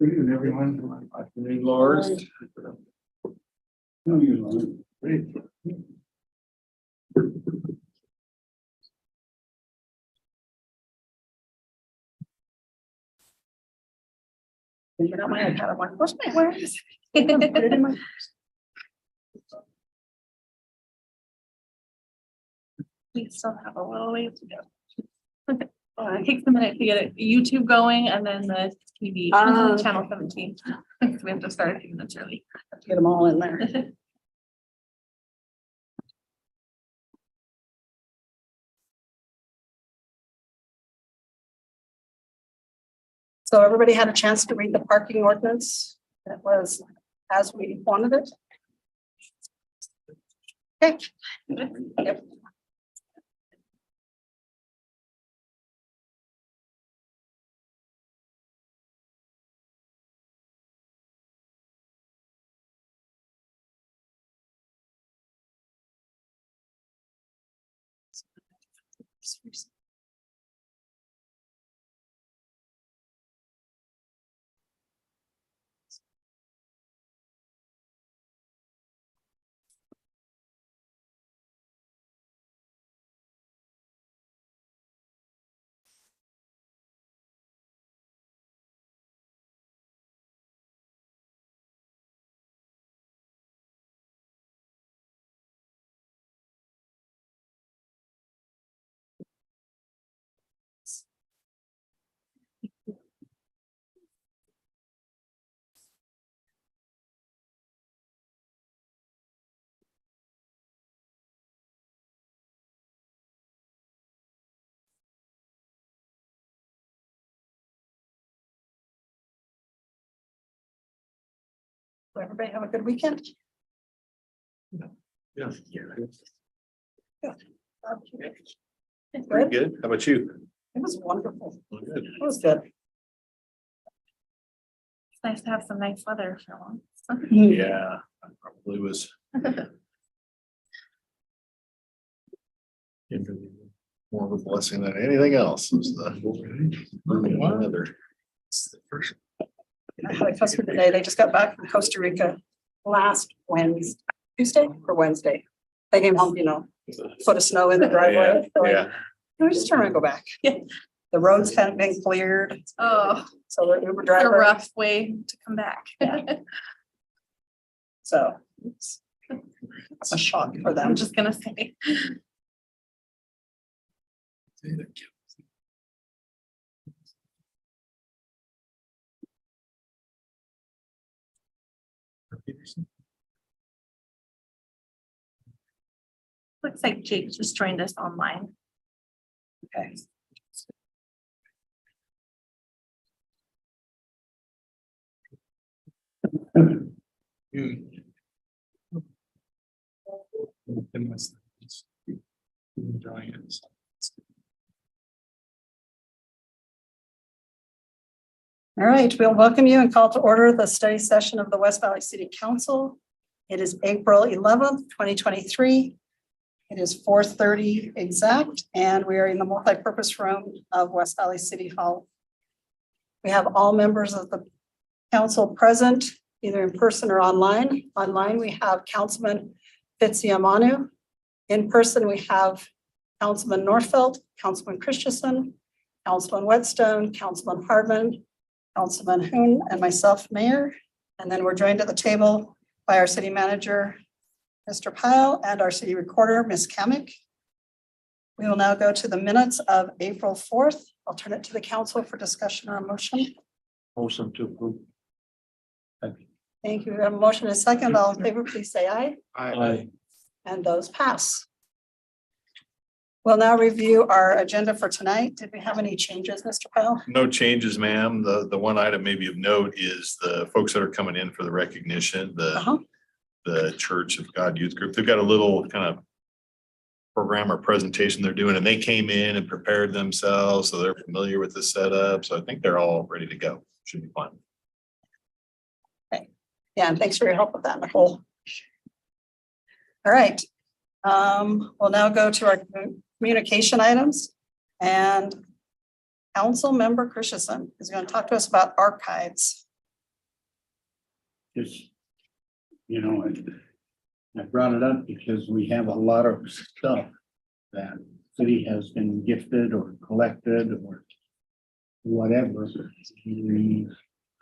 Good evening, everyone. Afternoon, Lars. No, you're not. Great. You know, my iPad, I'm like, where's my, where is it? Put it in my- We still have a little way to go. It takes a minute to get YouTube going and then the TV, channel 17. So we have to start a few minutes early. Have to get them all in there. So everybody had a chance to read the parking ordinance. That was as we wanted it. Okay. Yep. So everybody have a good weekend. Yeah. Good. Good. How about you? It was wonderful. Good. It was good. It's nice to have some nice weather for once. Yeah, I probably was. More of a blessing than anything else was the weather. It's the first. I had a customer today. They just got back from Costa Rica last Wednesday, Tuesday or Wednesday. They came home, foot of snow in the driveway. They're like, Yeah. "Can we just turn around and go back?" The roads hadn't been cleared, Oh, so the Uber what a driver, rough way to come back. so it's a shock for I'm them. just gonna say. Looks like Jake just joined us online. Okay. All right, we'll welcome you and call to order the study session of the West Valley City Council. It is April 11th, 2023. It is 4:30 exact, and we are in the multipurpose room of West Valley City Hall. We have all members of the council present, either in person or online. Online, we have Councilman Fitzsimmons. In person, we have Councilman Norfelt, Councilman Christensen, Councilman Whetstone, Councilman Hardman, Councilman Hoon, and myself, Mayor. And then we're joined at the table by our city manager, Mr. Pyle, and our city recorder, Ms. Kamick. We will now go to the minutes of April 4th. I'll turn it to the council for discussion or a motion. Motion to approve. Thank you. We have a motion and a second. All in favor, please say aye. Aye. And those pass. We'll now review our agenda for tonight. Did we have any changes, Mr. Pyle? No changes, ma'am. The one item maybe of note is the folks that are coming in for the recognition, the Church of God Youth Group. They've got a little kind of program or presentation they're doing, and they came in and prepared themselves, so they're familiar with the setup. So I think they're all ready to go. Should be fun. Yeah, and thanks for your help with that, Nicole. All right. We'll now go to our communication items. And Councilmember Christensen is going to talk to us about archives. Just, you know, I brought it up because we have a lot of stuff that city has been gifted or collected or whatever. We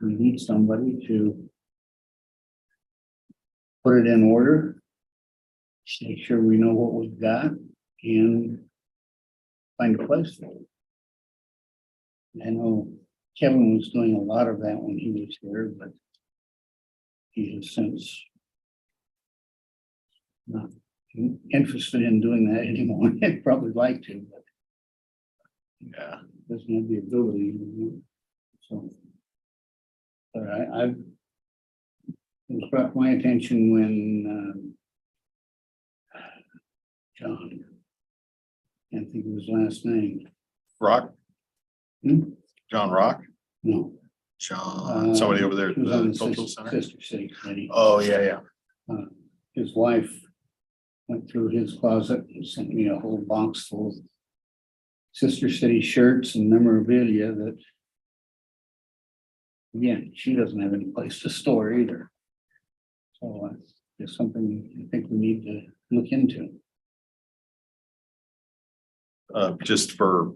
need somebody to put it in order, make sure we know what we've got, and find a place for it. I know Kevin was doing a lot of that when he was here, but he has since not interested in doing that anymore. I'd probably like to, but Yeah. doesn't have the ability. So. But I've. It was brought to my attention when John. Can't think of his last name. Rock, Hmm? John Rock, No. John, somebody over there at He was on the cultural Sister center. City Committee. Oh, yeah. His wife went through his closet and sent me a whole box full of Sister City shirts and memorabilia that, again, she doesn't have any place to store either. So it's something I think we need to look into. Just for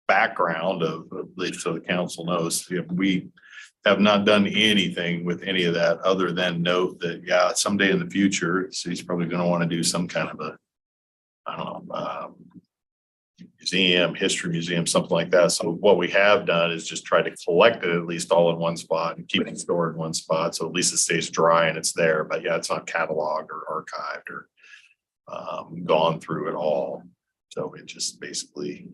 background of, at least so the council knows, we have not done anything with any of that other than note that, yeah, someday in the future, so he's probably gonna want to do some kind of a, I don't know, museum, history museum, something like that. So what we have done is just try to collect it at least all in one spot and keep it stored in one spot. So at least it stays dry and it's there, but yeah, it's not cataloged or archived or gone through at all. So it just basically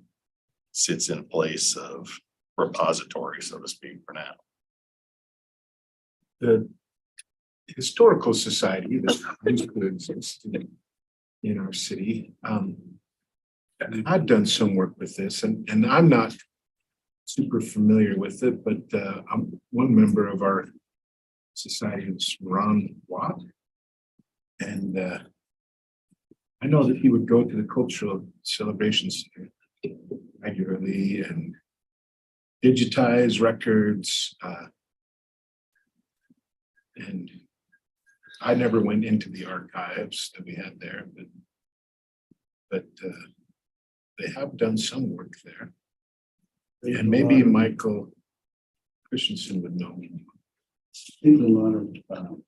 sits in place of repository, so to speak, for now. The Historical Society that used to exist in our city. And I've done some work with this and I'm not super familiar with it, but I'm one member of our society is Ron Watt. And I know that he would go to the cultural celebrations regularly and digitize records. And I never went into the archives that we had there, but they have done some work there. And maybe Michael Christensen would know. There's a lot of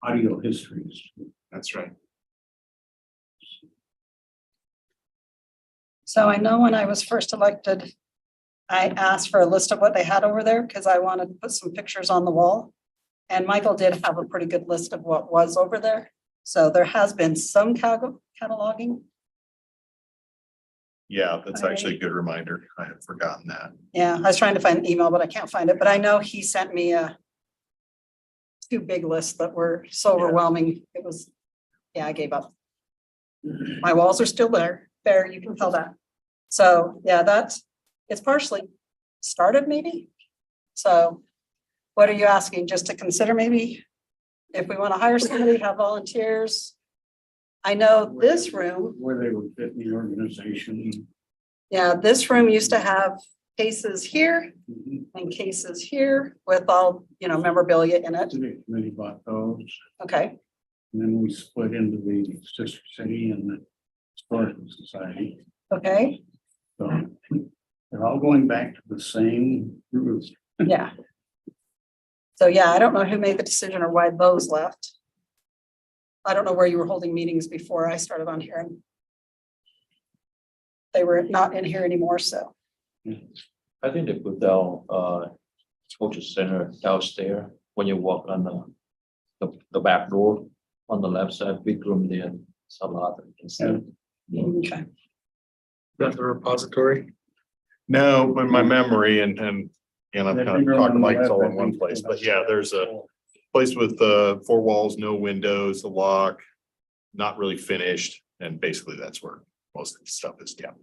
audio histories. That's right. So I know when I was first elected, I asked for a list of what they had over there because I wanted to put some pictures on the wall. And Michael did have a pretty good list of what was over there. So there has been some cataloging. Yeah, that's actually a good reminder. I had forgotten that. Yeah, I was trying to find an email, but I can't find it. But I know he sent me two big lists that were so overwhelming. It was, yeah, I gave up. My walls are still there. There, you can tell that. So yeah, it's partially started maybe. So what are you asking? Just to consider maybe if we want to hire somebody, have volunteers? I know this room, Where they would fit in the organization. yeah, this room used to have cases here and cases here with all, memorabilia in it. City committee bought those, Okay, and then we split into the Sister City and the Historical Society. okay, So they're all going back to the same roots. yeah. So yeah, I don't know who made the decision or why those left. I don't know where you were holding meetings before I started on here and they were not in here anymore, so. I think they put down culture center downstairs when you walk on the back door on the left side, big room there, some other instead. Okay. Got the repository? No, in my memory and I'm kind of talking like it's all in one I place, think. but yeah, there's a place with four walls, no windows, a lock, not really finished, and basically that's where most of the stuff is kept.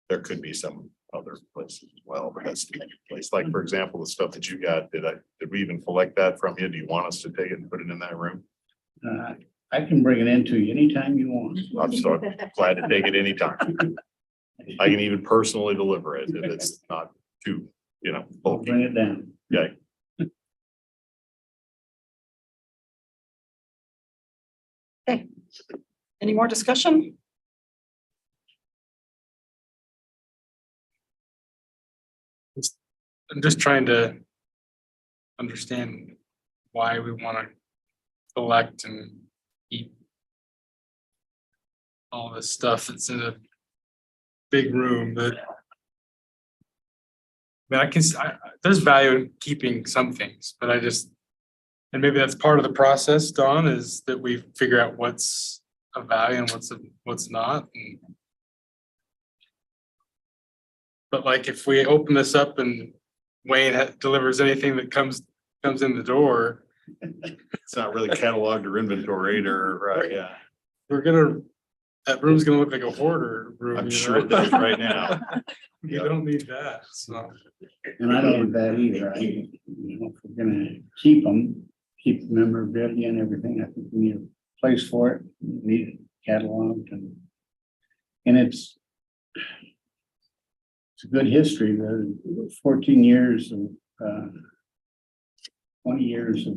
There could be some other places as well, but that's the main place. Like, for example, the stuff that you got, did we even collect that from you? Do you want us to take it and put it in that room? I can bring it into you anytime you want. I'm so glad to take it anytime. I can even personally deliver it if it's not too, I'll bulky. bring it down. Okay. Any more discussion? I'm just trying to understand why we want to collect and keep all this stuff that's in a big room that I can, there's value in keeping some things, but and maybe that's part of the process, Dawn, is that we figure out what's of value and what's not. But like, if we open this up and Wayne delivers anything that comes in the door, It's not really cataloged or inventoried or, right, yeah. that room's gonna look like a hoarder room. I'm you sure know? it does right now. You don't need that, so. And I don't want that either. If we're gonna keep them, keep the memorabilia and everything, I think we need a place for it, need it cataloged and it's a good history, the 14 years of 20 years of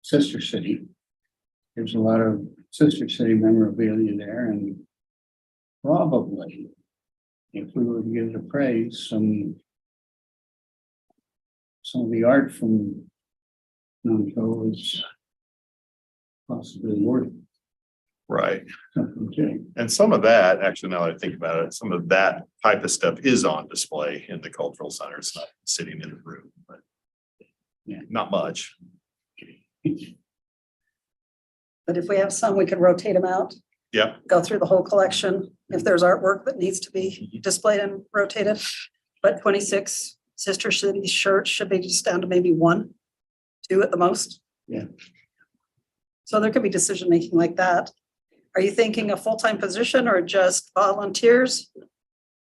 Sister City. There's a lot of Sister City memorabilia there, and probably if we were to give it a praise, some of the art from Nonco is possibly worth Right. something too. And some of that, actually, now that I think about it, some of that type of stuff is on display in the cultural center. It's not sitting in the room, but Yeah. not much. But if we have some, we could rotate them out, Yeah, go through the whole collection. If there's artwork that needs to be displayed and rotated. But 26 Sister City shirts should be just down to maybe 1, 2 at the most. Yeah. So there could be decision-making like that. Are you thinking a full-time position or just volunteers?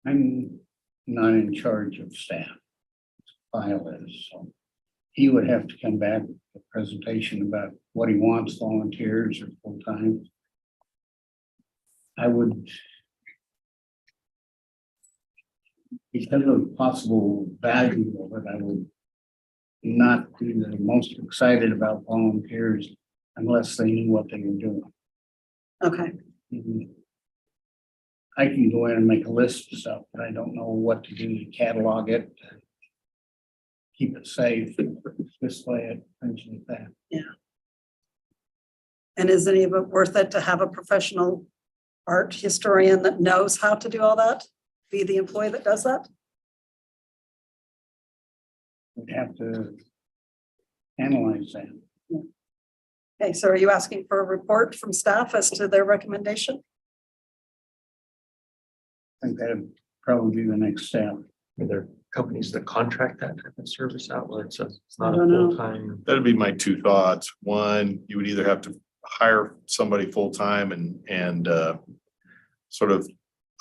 I'm not in charge of staff. File is, so he would have to come back with a presentation about what he wants, volunteers or full-time. I would, because of possible value of it, I would not be the most excited about volunteers unless they knew what they were doing. Okay, I can go in and make a list of stuff, but I don't know what to do to catalog it. Keep it safe, display it, things like that. and is any of it worth it to have a professional art historian that knows how to do all that? Be the employee that does that? We'd have to analyze that. Okay, so are you asking for a report from staff as to their recommendation? I think that'd probably be the next step. Are there companies that contract that type of service out where it's not I a don't know. full-time? that'd be my two thoughts. One, you would either have to hire somebody full-time and sort of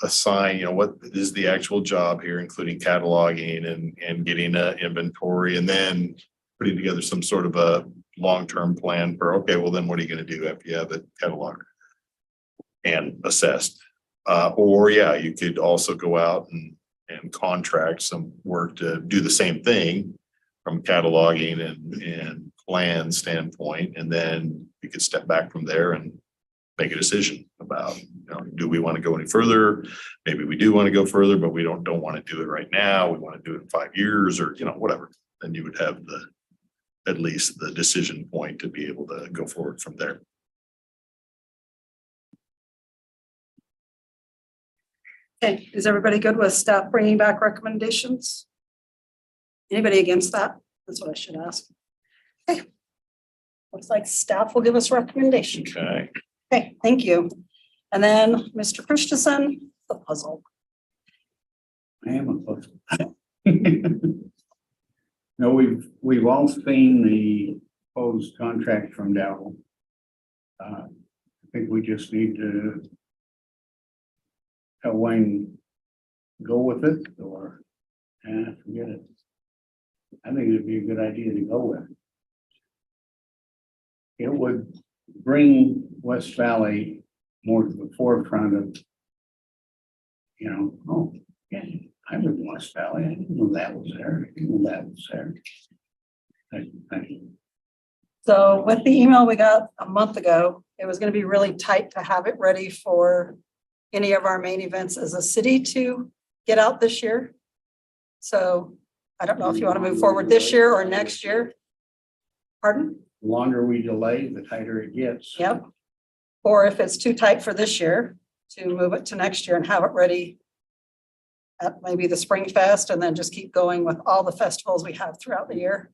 assign, what is the actual job here, including cataloging and getting an inventory, and then putting together some sort of a long-term plan for, okay, well, then what are you gonna do after you have it cataloged and assessed? Or yeah, you could also go out and contract some work to do the same thing from cataloging and plan standpoint, and then you could step back from there and make a decision about, do we want to go any further? Maybe we do want to go further, but we don't want to do it right now. We want to do it in 5 years or, whatever. Then you would have at least the decision point to be able to go forward from there. Okay, is everybody good with staff bringing back recommendations? Anybody against that? That's what I should ask. Okay. Looks like staff will give us recommendations. Okay. Okay, thank you. And then Mr. Christensen, the puzzle. I am a puzzle. No, we've all seen the proposed contract from Dow. I think we just need to have Wayne go with it or forget it. I think it'd be a good idea to go with. It would bring West Valley more to the forefront of, oh, yeah, I live in West Valley. I didn't know that was there. I didn't know that was there. I So with the email we got a month ago, it was gonna be really tight to have it ready for any of our main events as a city to get out this year. So I don't know if you want to move forward this year or next year. Pardon? The longer we delay, the tighter it gets. Yep. Or if it's too tight for this year, to move it to next year and have it ready at maybe the Spring Fest and then just keep going with all the festivals we have throughout the year.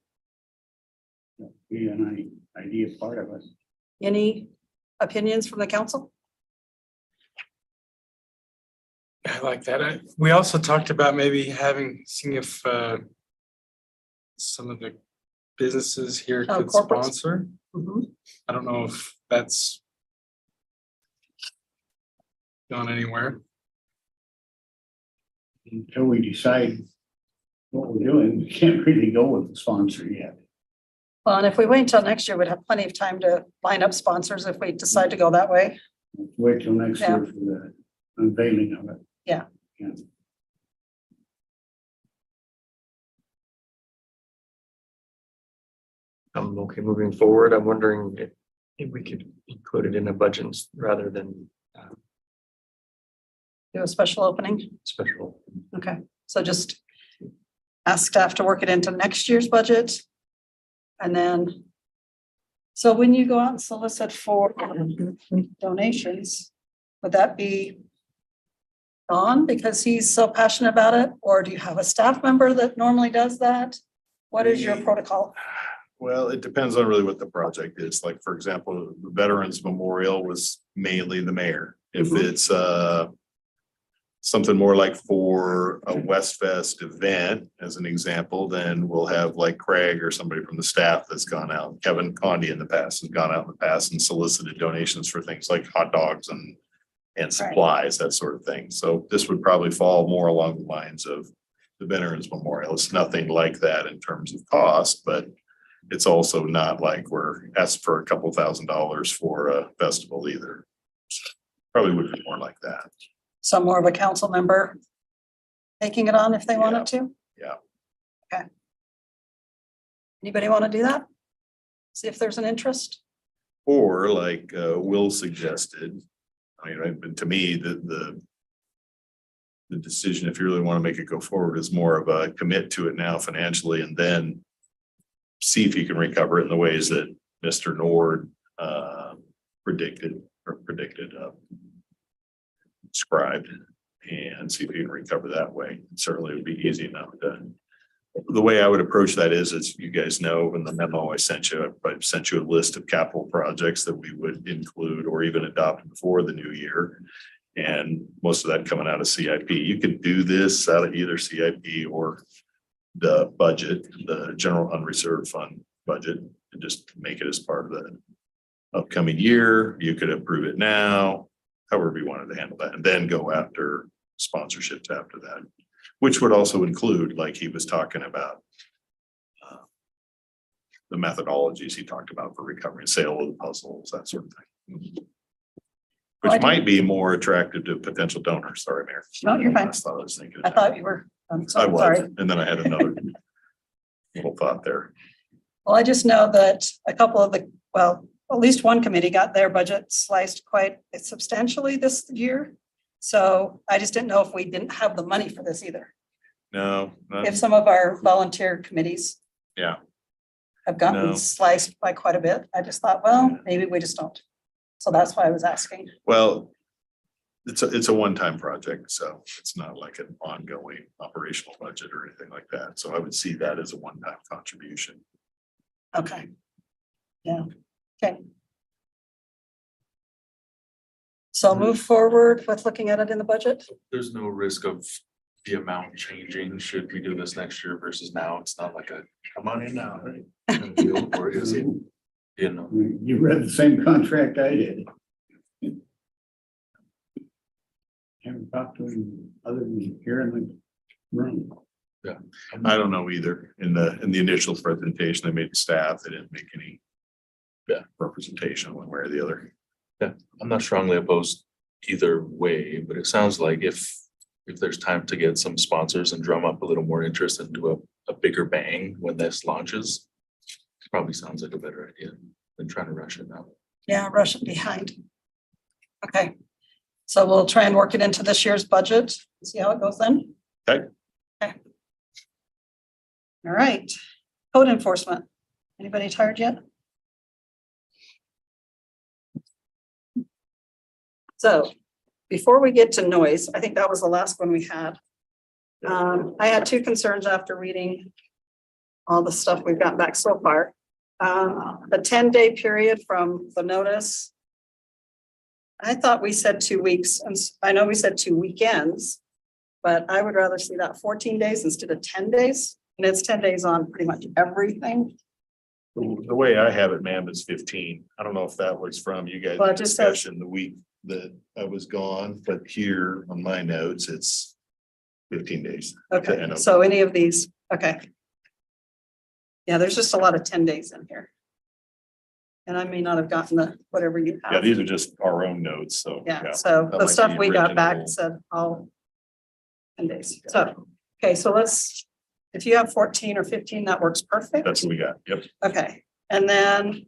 Be an idea part of it. Any opinions from the council? I like that. We also talked about maybe seeing if some of the businesses here Oh, could corporates. sponsor. I don't know if that's gone anywhere. Until we decide what we're doing, we can't really go with the sponsor yet. Well, and if we wait until next year, we'd have plenty of time to line up sponsors if we decide to go that way. Wait till next Yeah. year for the unveiling of it. Yeah. Yeah. I'm okay moving forward. I'm wondering if we could include it in a budget rather than Do a special opening. special. Okay, so just ask staff to work it into next year's budget. And then, so when you go out and solicit for donations, would that be Don because he's so passionate about it? Or do you have a staff member that normally does that? What is your protocol? Well, it depends on really what the project is. Like, for example, the Veterans Memorial was mainly the mayor. If Mhm. it's something more like for a West Fest event, as an example, then we'll have like Craig or somebody from the staff that's gone out. Kevin Condi in the past has gone out in the past and solicited donations for things like hot dogs and supplies, that sort of thing. So this would probably fall more along the lines of the Veterans Memorial. It's nothing like that in terms of cost, but it's also not like we're asking for a couple $1,000s for a festival either. Probably would be more like that. So more of a council member taking it on if they wanted to? Yeah. Okay. Anybody want to do that? See if there's an interest? Or like Will suggested, I mean, but to me, the decision, if you really want to make it go forward, is more of a commit to it now financially and then see if you can recover it in the ways that Mr. Nord predicted, described, and see if you can recover that way. Certainly it would be easy enough to. The way I would approach that is, as you guys know, in the memo I sent you, I sent you a list of capital projects that we would include or even adopt before the new year. And most of that coming out of CIP. You could do this out of either CIP or the budget, the general unreserved fund budget, and just make it as part of the upcoming year. You could approve it now, however you wanted to handle that, and then go after sponsorships after that, which would also include, like he was talking about, the methodologies he talked about for recovery and sale of the puzzles, that sort of thing. Which might be more attractive to potential donors. Sorry, Mayor. No, you're fine. That's what I was thinking. I thought you were, I'm I so was, sorry. and then I had another little thought there. Well, I just know that a couple of at least one committee got their budget sliced quite substantially this year. So I just didn't know if we didn't have the money for this either. No. If some of our volunteer committees Yeah. have No. gotten sliced by quite a bit, I just thought, well, maybe we just don't. So that's why I was asking. Well, it's a one-time project, so it's not like an ongoing operational budget or anything like that. So I would see that as a one-time contribution. Okay. Yeah, okay. So move forward with looking at it in the budget? There's no risk of the amount changing. Should we do this next year versus now? It's not like a come on in now, right? Deal, or is it, you know? You read the same contract I did. Haven't talked to him other than here in the room. I don't know either. In the initial presentation they made to staff, they didn't make any representation one way or the other. I'm not strongly opposed either way, but it sounds like if there's time to get some sponsors and drum up a little more interest and do a bigger bang when this launches, it probably sounds like a better idea than trying to rush it now. Yeah, rush it behind. Okay, so we'll try and work it into this year's budget, see how it goes then. Okay. Okay. All right, code enforcement. Anybody tired yet? So before we get to noise, I think that was the last one we had. I had two concerns after reading all the stuff we've got back so far. The 10-day period from the notice. I thought we said 2 weeks, and I know we said 2 weekends, but I would rather see that 14 days instead of 10 days. And it's 10 days on pretty much everything. The way I have it, ma'am, is 15. I don't know if that was from you guys' Well, it just says- discussion the week that I was gone, but here on my notes, it's 15 days. Okay, And, so any of these, okay. Yeah, there's just a lot of 10 days in here. And I may not have gotten the, whatever you Yeah, have. these are just our own notes, so. Yeah, so that the might stuff be we got back original. said all 10 days. So, okay, so let's, if you have 14 or 15, that works perfect. That's what we got. Yep. Okay, and then.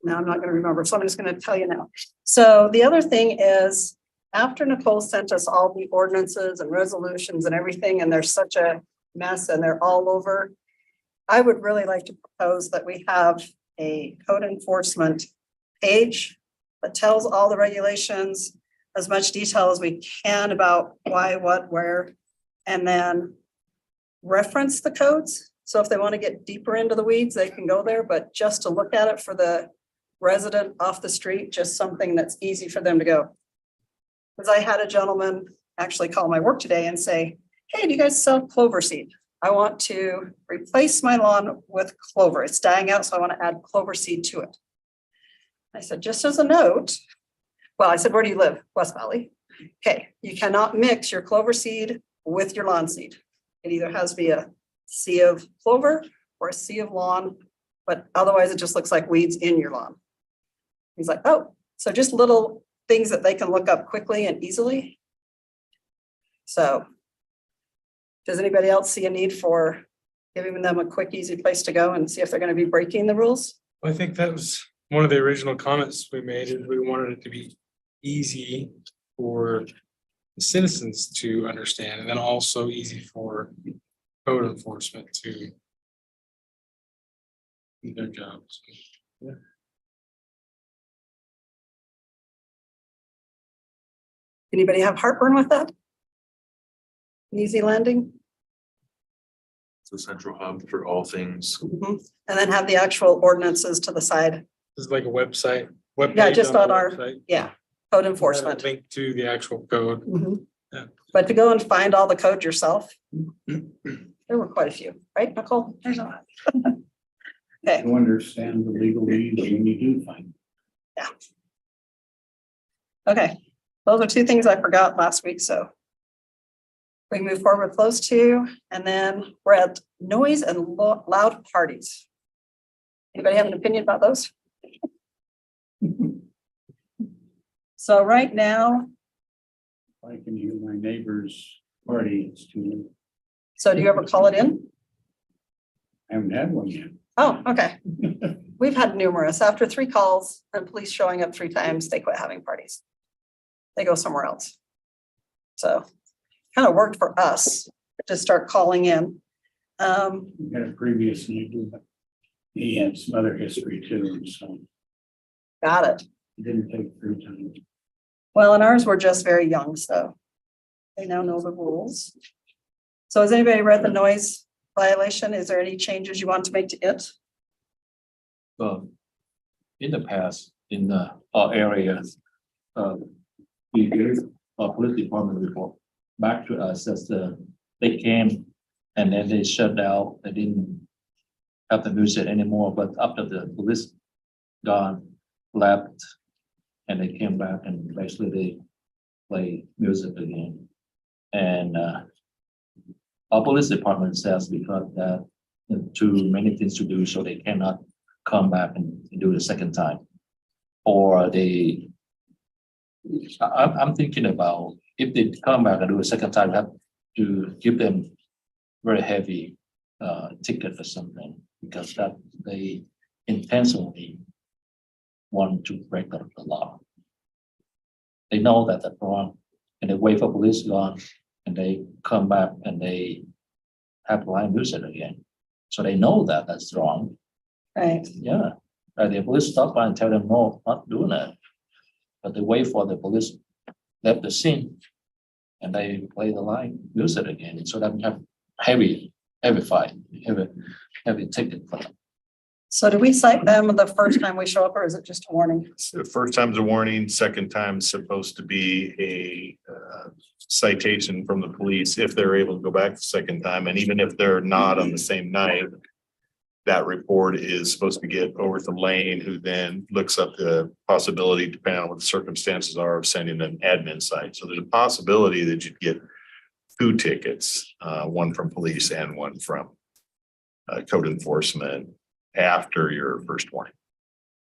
Now I'm not gonna remember, so I'm just gonna tell you now. So the other thing is, after Nicole sent us all the ordinances and resolutions and everything, and there's such a mess and they're all over. I would really like to propose that we have a code enforcement page that tells all the regulations, as much detail as we can about why, what, where, and then reference the codes. So if they want to get deeper into the weeds, they can go there, but just to look at it for the resident off the street, just something that's easy for them to go. Because I had a gentleman actually call my work today and say, hey, do you guys sell clover seed? I want to replace my lawn with clover. It's dying out, so I want to add clover seed to it. I said, just as a note, well, I said, where do you live? West Valley. Okay, you cannot mix your clover seed with your lawn seed. It either has to be a sea of clover or a sea of lawn, but otherwise it just looks like weeds in your lawn. He's like, oh, so just little things that they can look up quickly and easily. So does anybody else see a need for giving them a quick, easy place to go and see if they're going to be breaking the rules? I think that was one of the original comments we made, is we wanted it to be easy for the citizens to understand, and then also easy for code enforcement to do their jobs. Anybody have heartburn with that? Easy landing? It's a central hub for all things. Mhm. And then have the actual ordinances to the side. This is like a website. Yeah, just the on our- website. Yeah, code Have a enforcement. Link to the actual code. Mhm. Yeah. But to go and find all the code yourself. There were quite a few, right, Nicole? There's a lot. Okay, To understand the legalese when you do find. okay. Those are two things I forgot last week, so. We move forward with those two, and then we're at noise and loud parties. Anybody have an opinion about those? So right now, I can hear my neighbor's party, it's too, so do you ever call it in? I haven't had one yet. Oh, okay. We've had numerous. After 3 calls and police showing up 3 times, they quit having parties. They go somewhere else. So kind of worked for us to start calling in. We got a previous neighbor, but he had some other history too, so Got it. it didn't take 3 times. Well, and ours were just very young, so they now know the rules. So has anybody read the noise violation? Is there any changes you want to make to it? In the past, in our area, we gave our police department report back to us as they came and then they shut down. They didn't have the music anymore, but after the police left and they came back and basically they play music again. And our police department says because that too many things to do, so they cannot come back and do the second time. Or they, I'm thinking about if they come back and do a second time, have to give them very heavy ticket or something, because that they intentionally want to break the law. They know that they're wrong, and they wait for police gone, and they come back and they have live music again. So they know that that's wrong. Right. Yeah, the police stop by and tell them, no, not doing that. But they wait for the police left the scene, and they play the live music again, so that we have heavy fine, heavy ticket for them. So do we cite them the first time we show up, or is it just a warning? So first time's a warning, second time's supposed to be a citation from the police if they're able to go back the second time, and even if they're not on the same night, that report is supposed to get over to Lane, who then looks up the possibility, depending on what the circumstances are, of sending an admin site. So there's a possibility that you'd get 2 tickets, one from police and one from code enforcement after your first warning.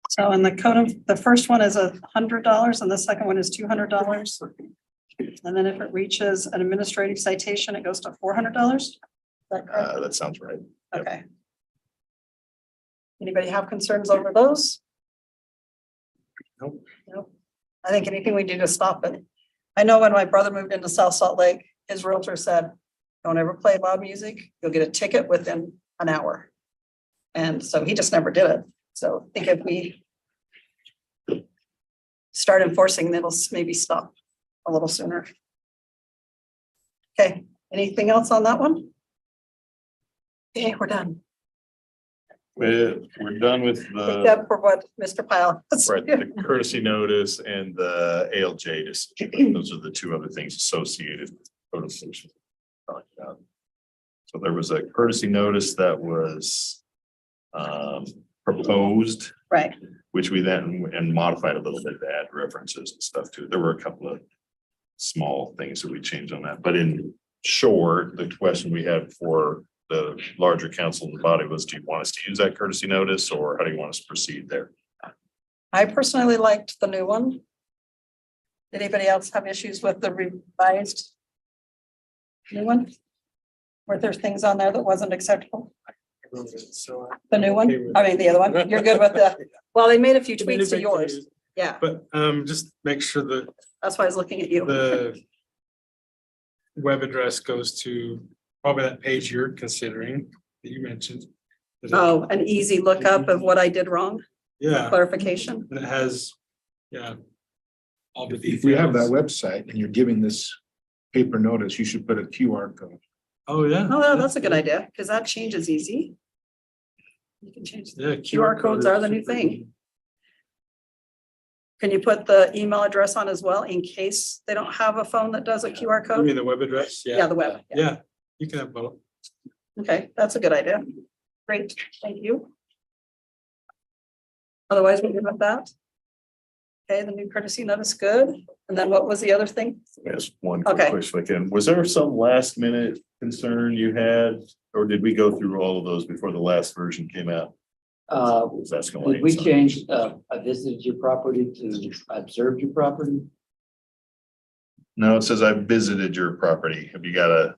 So in the code of, the first one is $100 and the second one is $200. And then if it reaches an administrative citation, it goes to $400. Is that correct? That sounds right. Yep. Okay. Anybody have concerns over those? Nope. Nope. I think anything we do to stop it. I know when my brother moved into South Salt Lake, his realtor said, don't ever play loud music. You'll get a ticket within an hour. And so he just never did it. So I think if we start enforcing, that'll maybe stop a little sooner. Okay, anything else on that one? Okay, we're done. We're done with Except for what Mr. Pyle. right, the courtesy notice and the ALJ decision. Those are the 2 other things associated with code enforcement. So there was a courtesy notice that was proposed, Right, which we then and modified a little bit to add references and stuff to it. There were a couple of small things that we changed on that, but in short, the question we had for the larger council and body was, do you want us to use that courtesy notice, or how do you want us to proceed there? I personally liked the new one. Did anybody else have issues with the revised new one? Were there things on there that wasn't acceptable? So. The new one? Okay with- I mean, the other one? You're good with the, well, they made a few tweaks to yours. Yeah, But just make sure that that's why I was looking at you. the web address goes to probably that page you're considering that you mentioned. Oh, an easy lookup of what I did wrong, Yeah, clarification. and it has, yeah. All the If you have that details. website and you're giving this paper notice, you should put a QR code. Oh, yeah. Oh, that's a good idea, because that change is easy. You can change. Yeah. QR codes code are the is new super thing. easy. Can you put the email address on as well in case they don't have a phone that does a QR You code? mean the web address? Yeah, the web. Yeah. Yeah, you can have both. Okay, that's a good idea. Great, thank you. Otherwise, we're good with that. Okay, the new courtesy notice, good. And then what was the other thing? Yes, one Okay. quick question again. Was there some last minute concern you had, or did we go through all of those before the last version came out? Was that going? Did we change, I visited your property to observe your property? No, it says I visited your property. Have you got a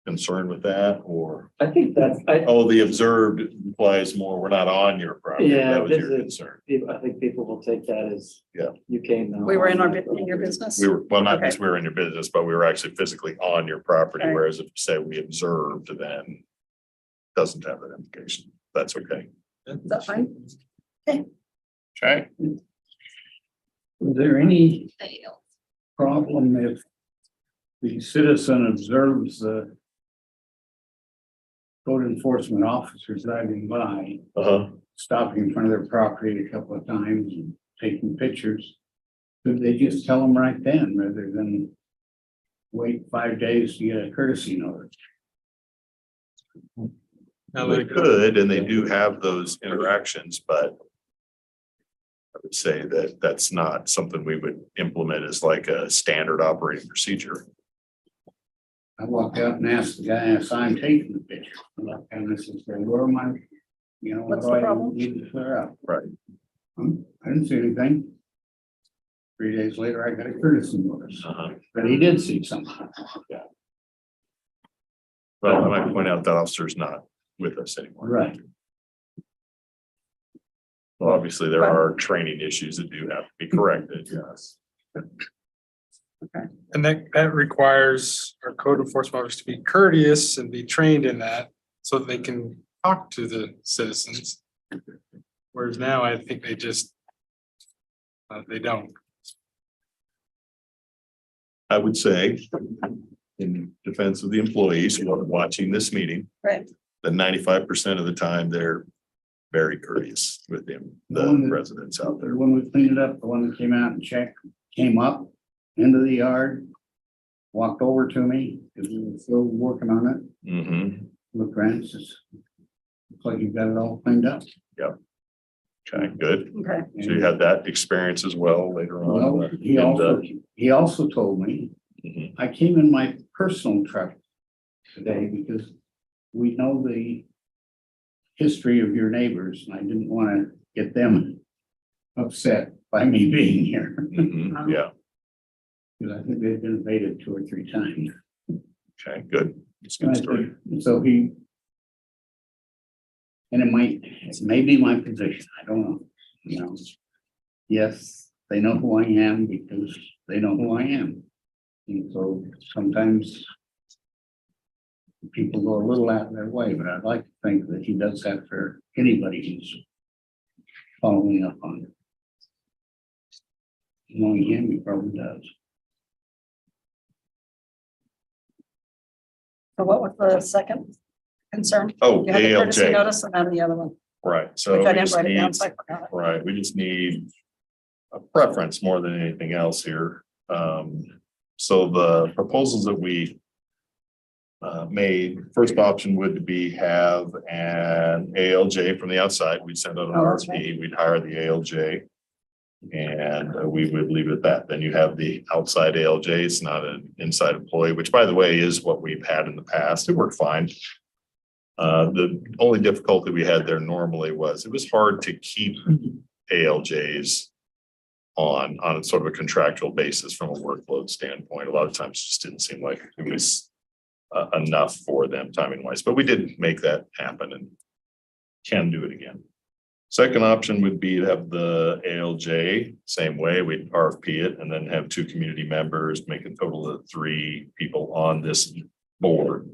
concern with that, or, I think that's, oh, the observed implies more, we're not on your property. Yeah, That was your visit. concern. I think people will take that as. Yeah. You came. We were in your business? We were, well, not Okay. just we were in your business, but we were actually physically on your property, Right. whereas if you say we observed, then doesn't have that implication. That's okay. Is that fine? Okay. Was there any problem if the citizen observes the code enforcement officer driving by, Uh-huh. stopping in front of their property a couple of times and taking pictures? Could they just tell them right then rather than wait 5 days to get a courtesy notice? Now, They like, could, and they do have those interactions, but I would say that that's not something we would implement as like a standard operating procedure. I walked out and asked the guy if I'm taking the picture. I looked down and I said, where am I? You know, what What's do the I problem? need to clear up? Right. I didn't see anything. 3 days later, I got a courtesy notice, Uh-huh. but he did see something. Well, I might point out that officer's not with us anymore. Right. Well, obviously, there are training issues that do have to be corrected, yes. And that requires our code enforcement officers to be courteous and be trained in that so that they can talk to the citizens. Whereas now I think they just, they don't. I would say, in defense of the employees who are watching this meeting, Right. that 95% of the time, they're very courteous with them, the residents out there. When we cleaned it up, the one that came out and checked, came up into the yard, walked over to me, because we were still working on it, Mm-hmm. looked around, says, looks like you've got it all cleaned up. Okay, good. Okay. So you had that experience as well later on. Well, he also told me, Mhm. I came in my personal truck today because we know the history of your neighbors, and I didn't want to get them upset by me being here. Mhm. Yeah, Because I think they've been invaded 2 or 3 times. okay, good. It's a good story. So he. And it may be my position, I don't know, you know. Yes, they know who I am because they know who I am. And so sometimes. People go a little out of their way, but I'd like to think that he does that for anybody who's following up on it. Knowing him, he probably does. So what was the second concern? Oh, You had the courtesy ALJ, notice and then the other one, right, so. which I we didn't just write it down, need- so I forgot it. Right, we just need a preference more than anything else here. So the proposals that we made, first option would be have an ALJ from the outside. We'd send out an Oh, that's RFP, we'd hire the ALJ. And we would leave it at that. Then you have the outside ALJ, it's not an inside employee, which by the way, is what we've had in the past. It worked fine. The only difficulty we had there normally was it was hard to keep ALJs on a sort of a contractual basis from a workload standpoint. A lot of times it just didn't seem like it was enough for them timing wise, but we did make that happen and can do it again. Second option would be to have the ALJ, same way, we'd RFP it and then have 2 community members, make a total of 3 people on this board.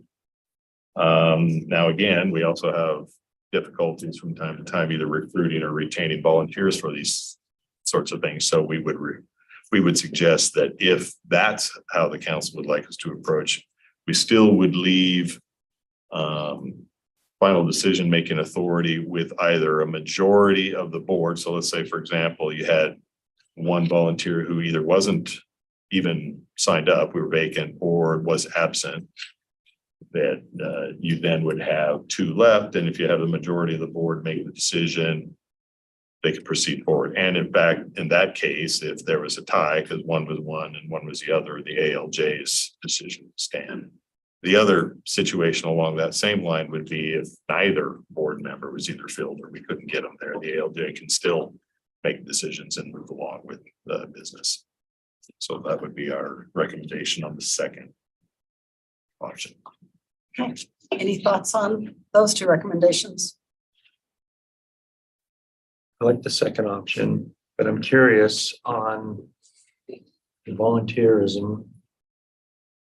Now, again, we also have difficulties from time to time, either recruiting or retaining volunteers for these sorts of things. So we would suggest that if that's how the council would like us to approach, we still would leave final decision-making authority with either a majority of the board. So let's say, for example, you had 1 volunteer who either wasn't even signed up, we were vacant, or was absent. That you then would have 2 left, and if you have the majority of the board make the decision, they could proceed forward. And in fact, in that case, if there was a tie, because 1 was 1 and 1 was the other, the ALJ's decision would stand. The other situation along that same line would be if neither board member was either filled or we couldn't get them there, the ALJ can still make decisions and move along with the business. So that would be our recommendation on the second option. Any thoughts on those 2 recommendations? I like the second option, but I'm curious on the volunteerism.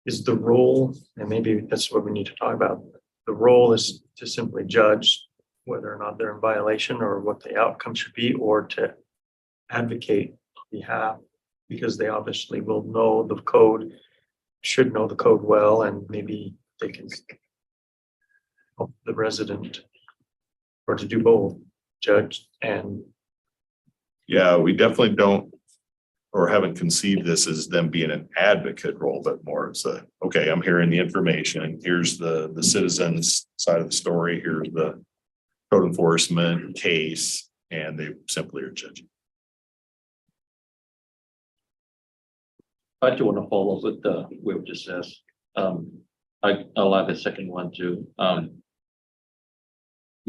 Is the role, and maybe that's what we need to talk about, the role is to simply judge whether or not they're in violation or what the outcome should be, or to advocate on behalf, because they obviously will know the code, should know the code well, and maybe they can help the resident, or to do both, judge and. Yeah, we definitely don't or haven't conceived this as them being an advocate role, but more it's a, okay, I'm hearing the information. Here's the citizens side of the story. Here's the code enforcement case, and they simply are judging. I do want to follow up with Will just says, I like the second one too. The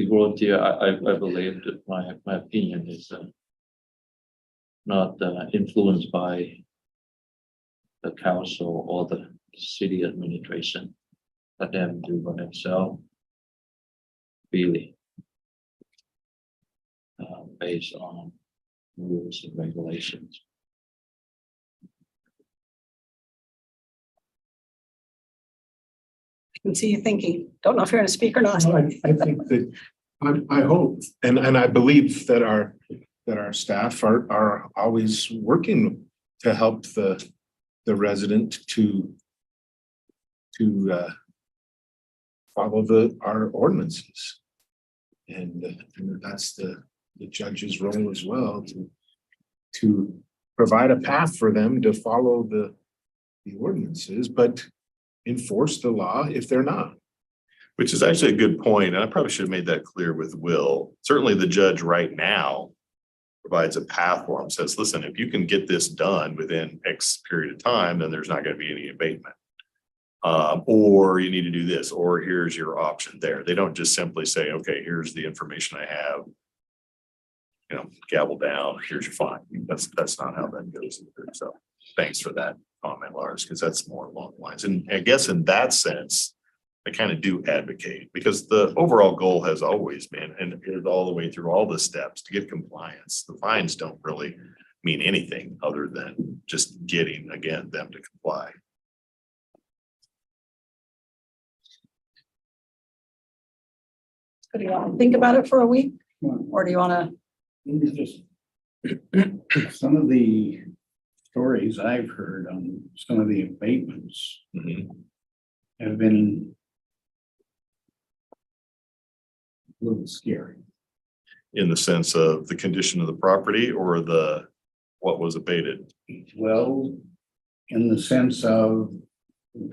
volunteer, I believe that my opinion is not influenced by the council or the city administration. Let them do by themselves. Really. Based on rules and regulations. I can see you thinking, don't know if you're going to speak or not. I think that, I hope, and I believe that our staff are always working to help the resident to follow our ordinances. And that's the judge's role as well, to provide a path for them to follow the ordinances, but enforce the law if they're not. Which is actually a good point, and I probably should have made that clear with Will. Certainly the judge right now provides a path for him, says, listen, if you can get this done within X period of time, then there's not going to be any abatement. Or you need to do this, or here's your option there. They don't just simply say, okay, here's the information I have. You know, gavel down, here's your fine. That's not how that goes either. So thanks for that comment, Lars, because that's more along the lines. And I guess in that sense, I kind of do advocate, because the overall goal has always been, and it is all the way through all the steps, to get compliance. The fines don't really mean anything other than just getting, again, them to comply. Do you want to think about it for a week, or do you want to? Maybe just some of the stories I've heard on some of the abatements have been a little scary. In the sense of the condition of the property or what was abated? Well, in the sense of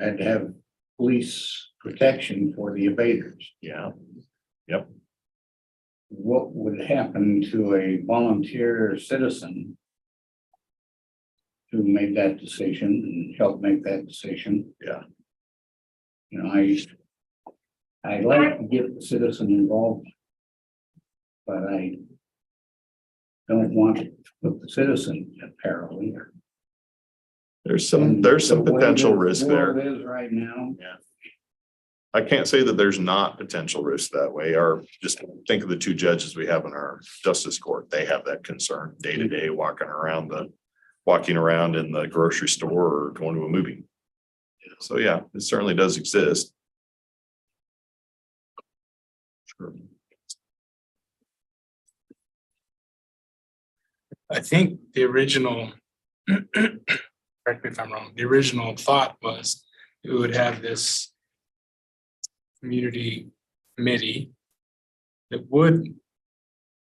had to have police protection for the abaters. Yeah. Yep. What would happen to a volunteer citizen who made that decision and helped make that decision? Yeah. You know, I like to get the citizen involved, but I don't want to put the citizen at peril either. There's some And the way potential the risk there. world is right now. Yeah. I can't say that there's not potential risk that way, or just think of the two judges we have in our justice court. They have that concern day to day, walking around in the grocery store or going to a movie. So yeah, it certainly does exist. Sure. I think the original, correct me if I'm wrong, the original thought was it would have this community committee that would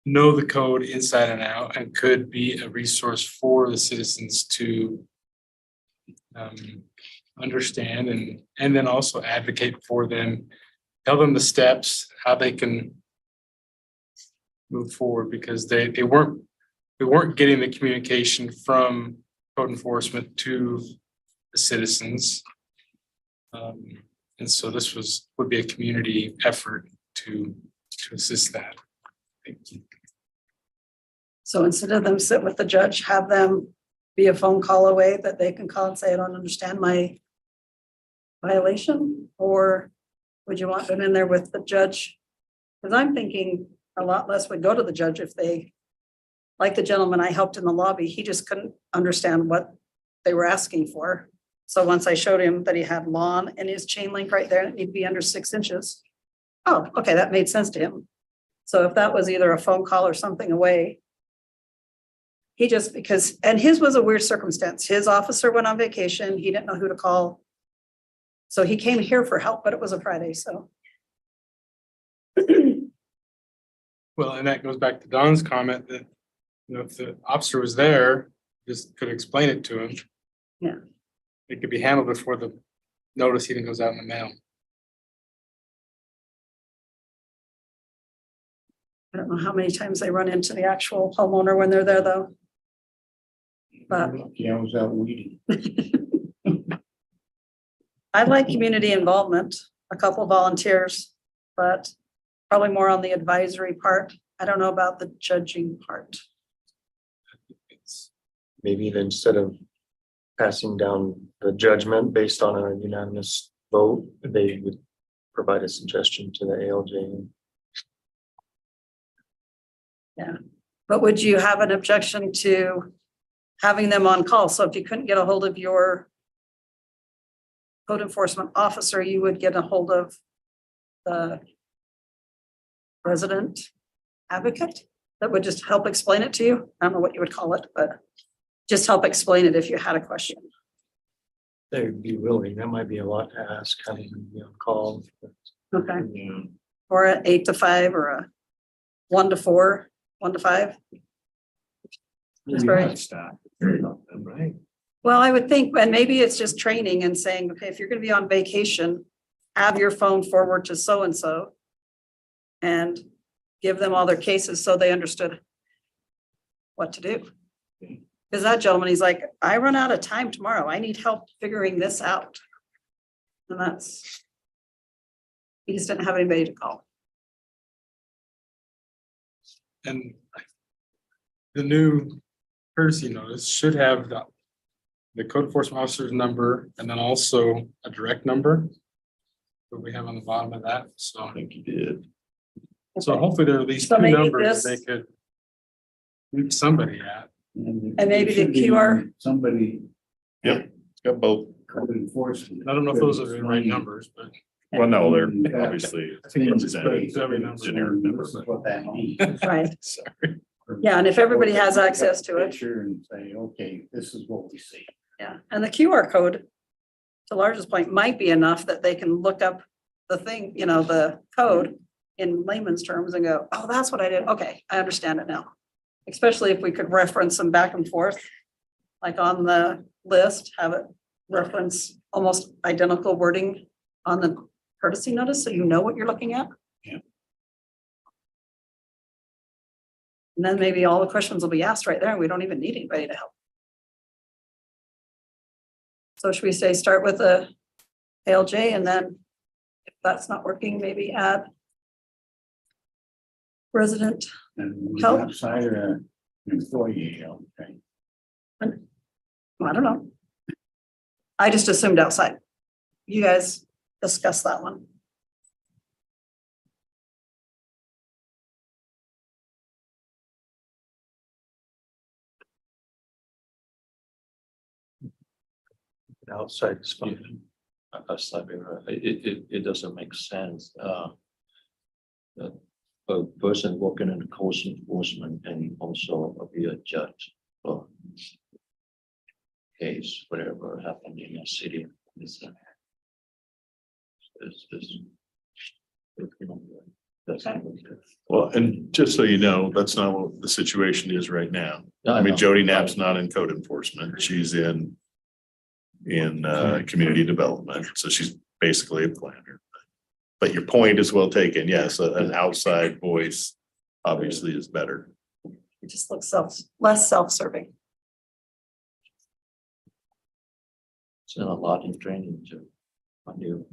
know the code inside and out and could be a resource for the citizens to understand and then also advocate for them, tell them the steps, how they can move forward, because we weren't getting the communication from code enforcement to the citizens. And so this would be a community effort to assist that. So instead of them sit with the judge, have them be a phone call away that they can call and say, I don't understand my violation? Or would you want them in there with the judge? Because I'm thinking a lot less would go to the judge if they, like the gentleman I helped in the lobby, he just couldn't understand what they were asking for. So once I showed him that he had lawn and his chain link right there, and it needed to be under 6 inches. Oh, okay, that made sense to him. So if that was either a phone call or something away, he just, because, and his was a weird circumstance. His officer went on vacation. He didn't know who to call. So he came here for help, but it was a Friday, so. Well, and that goes back to Don's comment that, you know, if the officer was there, just could explain it to him. Yeah. It could be handled before the notice even goes out in the mail. I don't know how many times they run into the actual homeowner when they're there, though. But Yeah, I was out weeding. I like community involvement, a couple volunteers, but probably more on the advisory part. I don't know about the judging part. Maybe instead of passing down the judgment based on a unanimous vote, they would provide a suggestion to the ALJ. But would you have an objection to having them on call? So if you couldn't get a hold of your code enforcement officer, you would get a hold of the resident advocate that would just help explain it to you. I don't know what you would call it, but just help explain it if you had a question. They'd be willing. That might be a lot to ask, having them be on call. Okay. Yeah. Or a 8 to 5 or a 1 to 4, 1 to 5. That's You very- have staff, right? Well, I would think, and maybe it's just training and saying, okay, if you're gonna be on vacation, have your phone forward to so-and-so and give them all their cases so they understood what to do. Because that gentleman, he's like, I run out of time tomorrow. I need help figuring this out. And that's, he just didn't have anybody to call. And the new courtesy notice should have the code enforcement officer's number and then also a direct number that we have on the bottom of that. So, I think you did. so hopefully there are at least So two maybe numbers this- they could reach somebody at. And maybe there the should be QR Somebody. Yep. Got both. Code enforcement. I don't know if those are the right numbers, but Well, no, they're Yeah. obviously I think it's representative, great. generic number. This is what that means. Right. Sorry. Yeah, and if everybody has access to it. Picture and say, okay, this is what we see. Yeah, and the QR code, to Lars's point, might be enough that they can look up the thing, you know, the code in layman's terms and go, oh, that's what I did. Okay, I understand it now. Especially if we could reference them back and forth, like on the list, have it reference almost identical wording on the courtesy notice, so you know what you're looking at. Yeah. And then maybe all the questions will be asked right there, and we don't even need anybody to help. So should we say, start with a ALJ, and then if that's not working, maybe add resident. And Help. outside or an employee, okay. I don't know. I just assumed outside. You guys discuss that one. Outside is fine. It doesn't make sense. A person working in the code enforcement and also be a judge for case, whatever happened in a city. It's, you know, that's. Well, and just so you know, that's not what the situation is right now. I mean, Jody Knapp's not in code enforcement. She's in community development. So she's basically a planner. But your point is well taken. Yes, an outside voice obviously is better. It just looks less self-serving. It's a lot in training to a new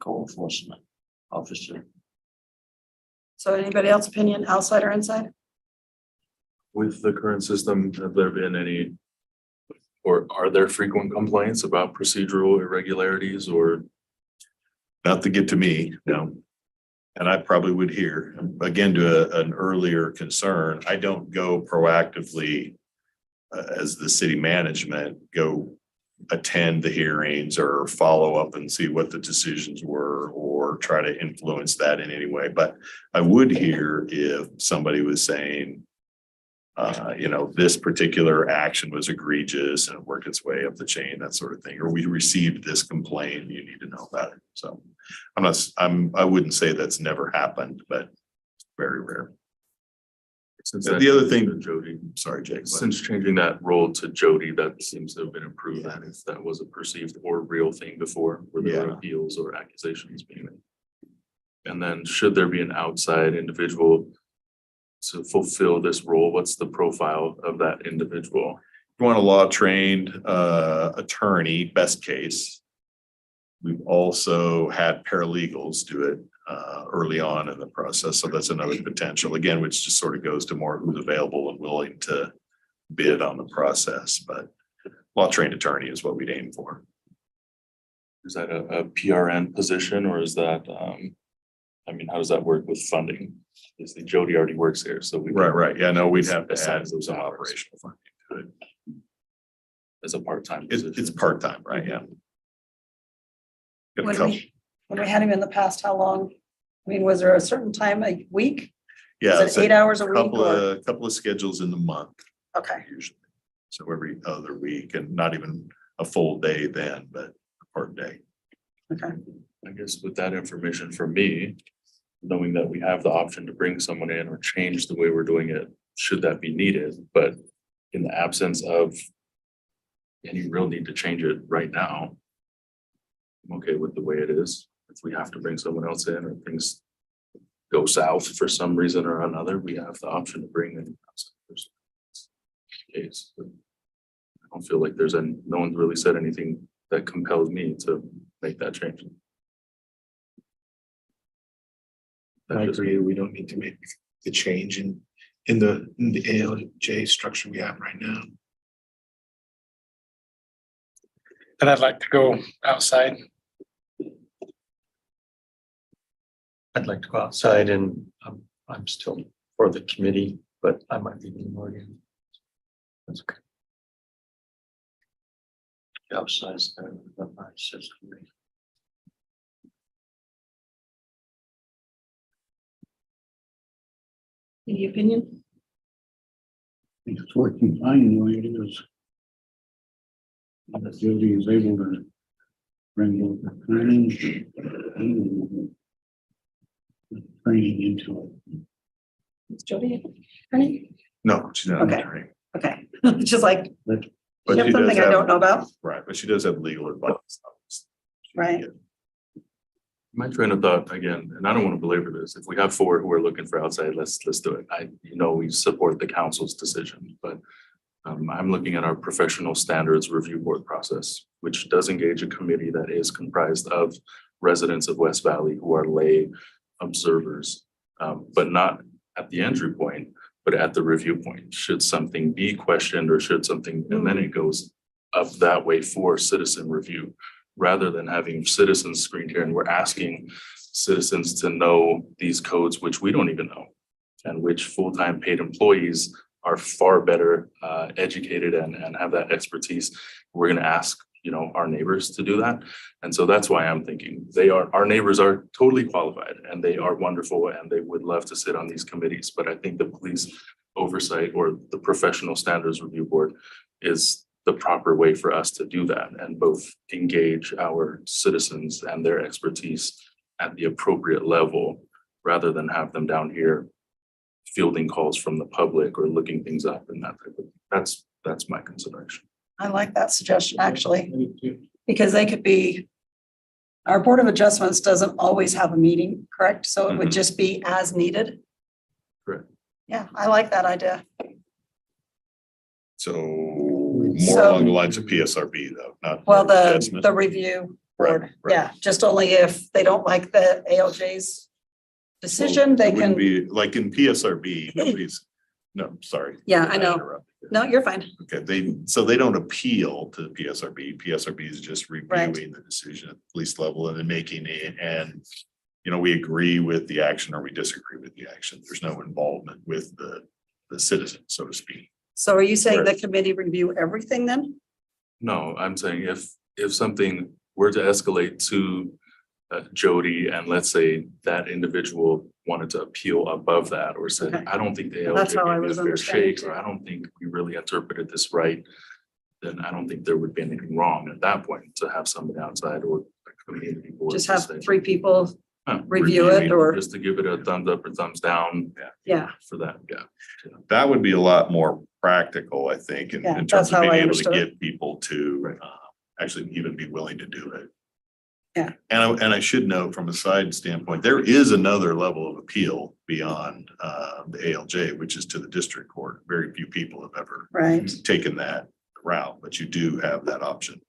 code enforcement officer. So anybody else opinion, outside or inside? With the current system, have there been any, or are there frequent complaints about procedural irregularities or? Not to get to me, no. And I probably would hear, again, to an earlier concern, I don't go proactively as the city management, go attend the hearings or follow up and see what the decisions were or try to influence that in any way. But I would hear if somebody was saying, you know, this particular action was egregious and it worked its way up the chain, that sort of thing, or we received this complaint, you need to know about it. So I wouldn't say that's never happened, but very rare. Since The other thing, Jody, sorry, Jake. Since changing that role to Jody, that seems to have been improved. That if that was a perceived or real thing before, where there were Yeah. appeals or accusations being made. And then should there be an outside individual to fulfill this role? What's the profile of that individual? You want a law trained attorney, best case. We've also had paralegals do it early on in the process, so that's another potential, again, which just sort of goes to more who's available and willing to bid on the process, but law trained attorney is what we'd aim for. Is that a PRN position or is that, I mean, how does that work with funding? Obviously Jody already works here, so we. Right, yeah, no, we'd have to Assign add those some hours. operational funding to it. As a part-time It's position. part-time, right, yeah. Got a When couple- when we had him in the past, how long? I mean, was there a certain time a week? Yeah, Is it's it 8 hours a week couple or? of schedules in the month Okay, usually. So every other week and not even a full day then, but a part day. okay. I guess with that information for me, knowing that we have the option to bring someone in or change the way we're doing it, should that be needed, but in the absence of any real need to change it right now, I'm okay with the way it is. If we have to bring someone else in or things go south for some reason or another, we have the option to bring in. Case. But I don't feel like no one's really said anything that compels me to make that change. I That's just agree, me. we don't need to make the change in the ALJ structure we have right now. And I'd like to go outside. I'd like to go outside and I'm still for the committee, but I might be in Oregon. That's okay. Outside's the says to me. Any opinion? It's working fine the way it is. That Jody is able to bring both the planning and the training into it. Is Jody attorney? No, she's not an Okay. attorney. Okay, just like, But you she have does something I have- don't know about, Right, but she does have legal advice. right? My train of thought again, and I don't want to belabor this, if we have 4 who are looking for outside, let's do it. We support the council's decision, but I'm looking at our professional standards review board process, which does engage a committee that is comprised of residents of West Valley who are lay observers, but not at the entry point, but at the review point. Should something be questioned or should something, and then it goes up that way for citizen review, rather than having citizens screened here and we're asking citizens to know these codes, which we don't even know, and which full-time paid employees are far better educated and have that expertise. We're gonna ask, our neighbors to do that. And so that's why I'm thinking our neighbors are totally qualified and they are wonderful and they would love to sit on these committees. But I think the police oversight or the professional standards review board is the proper way for us to do that and both engage our citizens and their expertise at the appropriate level, rather than have them down here fielding calls from the public or looking things up and that type of thing. That's my consideration. I like that suggestion, actually, because they could be, our Board of Adjustments doesn't always have a meeting, correct? So it would Mhm. just be as needed. Correct. Yeah, I like that idea. So more So- along the lines of PSRB though, not. Well, adjustment. the review board, Right. yeah, just only if they don't like the ALJ's decision, they It wouldn't can, be like in PSRB, nobody's, no, sorry. Yeah, I know. interrupted. no, you're fine. Okay, they don't appeal to PSRB. PSRB is just reviewing the decision at the police level and then making it, and we agree with the action or we disagree with the action. There's no involvement with the citizen, so to speak. So are you saying the Correct. committee review everything then? No, I'm saying if something were to escalate to Jody and let's say that individual wanted to appeal above that or said, Okay. I don't think the That's how I ALJ gave me a was fair understanding shake, too. or I don't think we really interpreted this right, then I don't think there would be anything wrong at that point to have somebody outside or a community board. Just to have say, 3 people, "Huh, review it reviewing," or- just to give it a thumbs up or thumbs down yeah, for that, yeah. That would be a lot more practical, I think, in Yeah, in that's terms of how being I able to understood get people to actually even be willing to do it. Yeah. And I should note from a side standpoint, there is another level of appeal beyond the ALJ, which is to the district court. Very few people have ever right. taken that route, but you do have that option.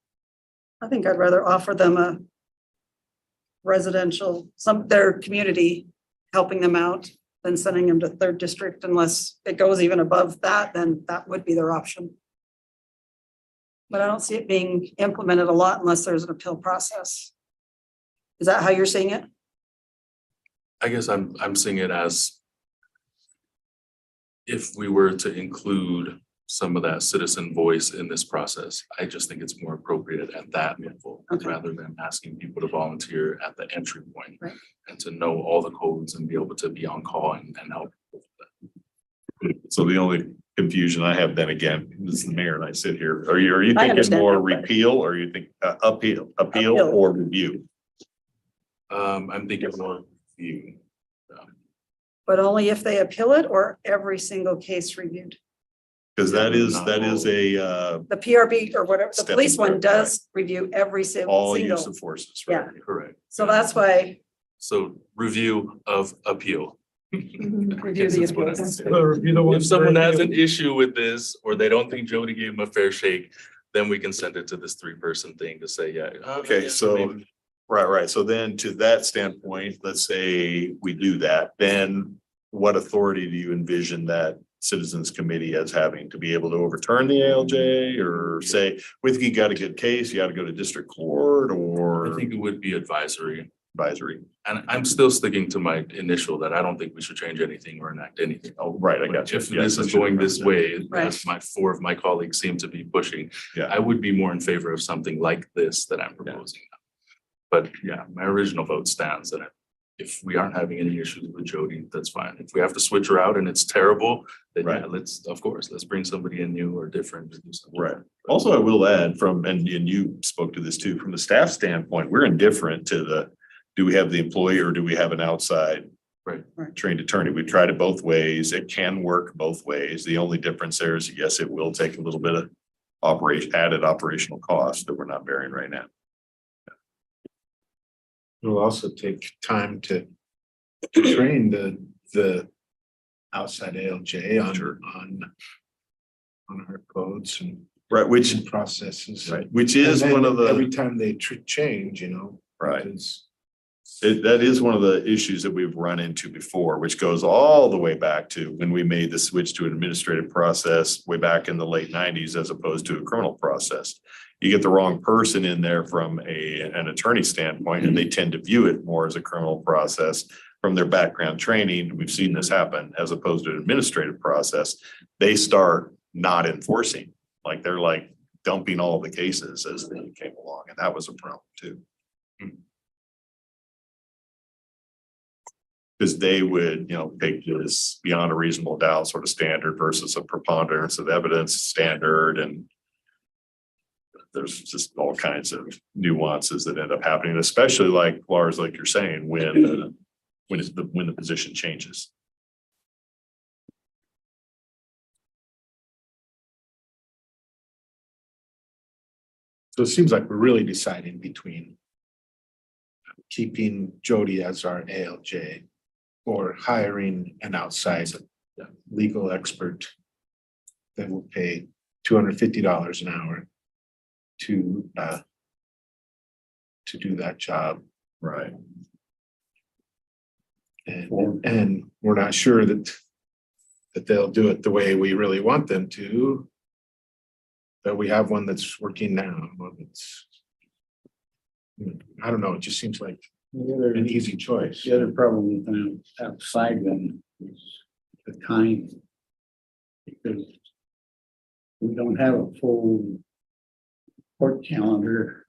I think I'd rather offer them a residential, their community, helping them out, then sending them to third district unless it goes even above that, then that would be their option. But I don't see it being implemented a lot unless there's an appeal process. Is that how you're seeing it? I guess I'm seeing it as if we were to include some of that citizen voice in this process, I just think it's more appropriate at that level Okay. rather than asking people to volunteer at the entry point. Right. And to know all the codes and be able to be on call and help. So the only confusion I have then again, this is the mayor and I sit here, are you I thinking understand more that, but- repeal or you think appeal Appeal. or review? I'm thinking more view. But only if they appeal it or every single case reviewed? Because that is a, The PRB or whatever, the Step police and one grip, does review every all use single. of forces, right? Correct. So that's why. So review of appeal. Review the That's what I appeals. said. If someone has an issue with this, or they don't think Jody gave him a fair shake, then we can send it to this 3-person thing to say, yeah. Okay, yeah, so- maybe. Right. So then to that standpoint, let's say we do that, then what authority do you envision that citizens committee as having to be able to overturn the ALJ or say, with you got a good case, you got to go to district court I or think it would be advisory. advisory? And I'm still sticking to my initial that I don't think we should change anything or enact anything. Oh, right, I got you. If Yes, this I is should going remember this that. way, Right. as 4 of my colleagues seem to be pushing. Yeah. I would be more in favor of something like this that I'm proposing. But yeah, my original vote stands that if we aren't having any issues with Jody, that's fine. If we have to switch her out and it's terrible, then yeah, Right. let's bring somebody in new or different. to do something. Right. Also, I will add from, and you spoke to this too, from the staff standpoint, we're indifferent to do we have the employee or do we have an outside Right. trained attorney? We tried it both ways. It can work both ways. The only difference there is, yes, it will take a little bit of added operational cost that we're not bearing right now. It'll also take time to train the outside ALJ on our codes and Right, which, processes. which is And then one of the. every time they change, Right. it's- That is one of the issues that we've run into before, which goes all the way back to when we made the switch to an administrative process way back in the late 90s as opposed to a criminal process. You get the wrong person in there from an attorney standpoint, and they tend to view it more as a criminal process from their background training. We've seen this happen as opposed to an administrative process. They start not enforcing, like they're like dumping all the cases as they came along, and that was a problem too. Because they would, take this beyond a reasonable doubt sort of standard versus a preponderance of evidence standard, and there's just all kinds of nuances that end up happening, especially like Lars, like you're saying, when the position changes. So it seems like we're really deciding between keeping Jody as our ALJ or hiring an outside legal expert that will pay $250 an hour to do that job. Right. And we're not sure that they'll do it the way we really want them to. That we have one that's working now, one that's, I don't know, it just seems like an easy choice. The other problem with them outside them is the time. Because we don't have a full court calendar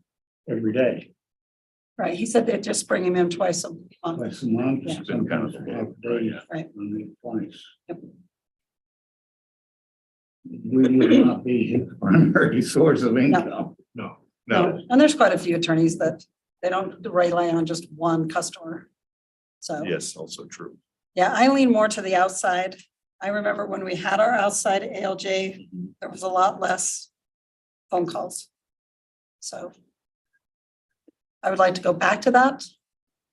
every day. Right, he said they'd just bring him in twice a month. Twice a month, Yeah. sometimes a half day, Right. only twice. Yep. We would not be his primary source of income. No, No, And there's quite a few attorneys that they don't rely on just one customer. So, yes, also true. yeah, I lean more to the outside. I remember when we had our outside ALJ, there was a lot less phone calls. So I would like to go back to that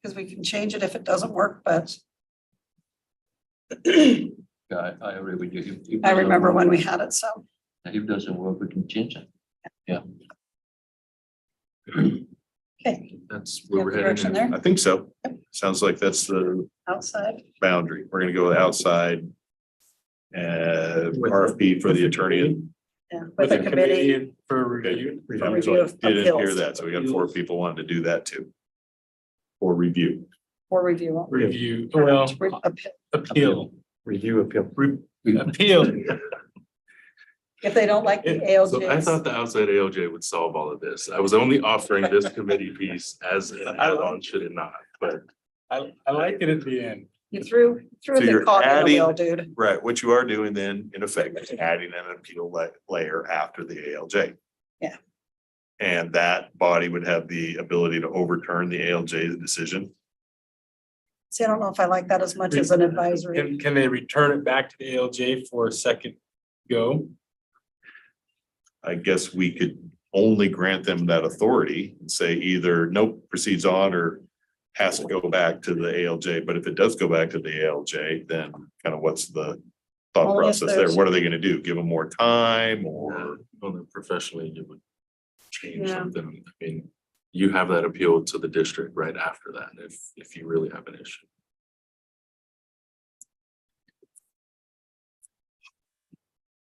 because we can change it if it doesn't work, but Yeah, I agree with you. If I doesn't remember work, when we had it, so. If it doesn't work, we can change it. Okay, That's you where have we're the direction heading. there, I think so. Sounds like that's the outside. boundary. We're gonna go with outside. RFP for the attorney. Yeah, With with a committee and for review. for review of Didn't hear appeals, that, so we got 4 people wanting to do that too. Or review. for review. Review, well, appeal, Review appeal. appeal. If they don't like the So I thought ALJs, the outside ALJ would solve all of this. I was only offering this committee piece as an add-on, should it not, but. I like it at the end. you threw So the you're cog in the adding- wheel, dude. Right, what you are doing then, in effect, is adding an appeal layer after the ALJ. Yeah. And that body would have the ability to overturn the ALJ's decision. See, I don't know if I like that as much as an advisory. Can they return it back to the ALJ for a second go? I guess we could only grant them that authority and say either nope, proceeds on, or has to go back to the ALJ. But if it does go back to the ALJ, then kind of what's the thought Only if process there? there's- What are they gonna do? Give them more time or? Well, then professionally, you would change Yeah. something. I mean, you have that appeal to the district right after that, if you really have an issue.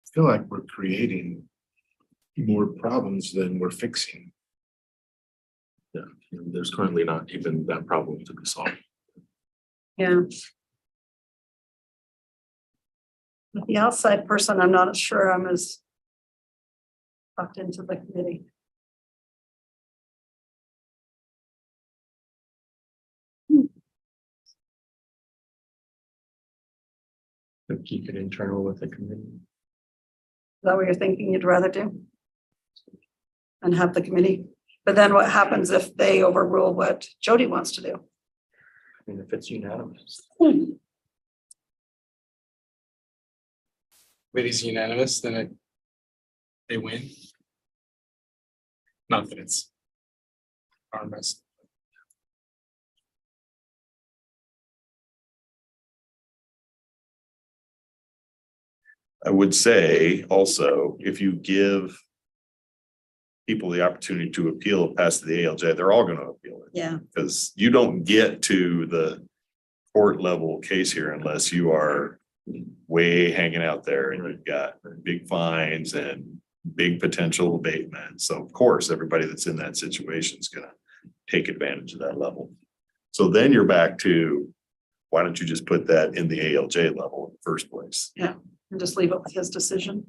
I feel like we're creating more problems than we're fixing. Yeah, and there's currently not even that problem to be solved. Yeah. With the outside person, I'm not sure I'm as tucked into the committee. Keep it internal with the committee. Is that what you're thinking you'd rather do? And have the committee, but then what happens if they overrule what Jody wants to do? I mean, if it's unanimous. If it's unanimous, then they win. Not that it's our mess. I would say also, if you give people the opportunity to appeal past the ALJ, they're all gonna appeal it. Yeah, Because you don't get to the court level case here unless you are way hanging out there and you've got big fines and big potential abatement. So of course, everybody that's in that situation is gonna take advantage of that level. So then you're back to, why don't you just put that in the ALJ level in the first place? and just leave it with his decision.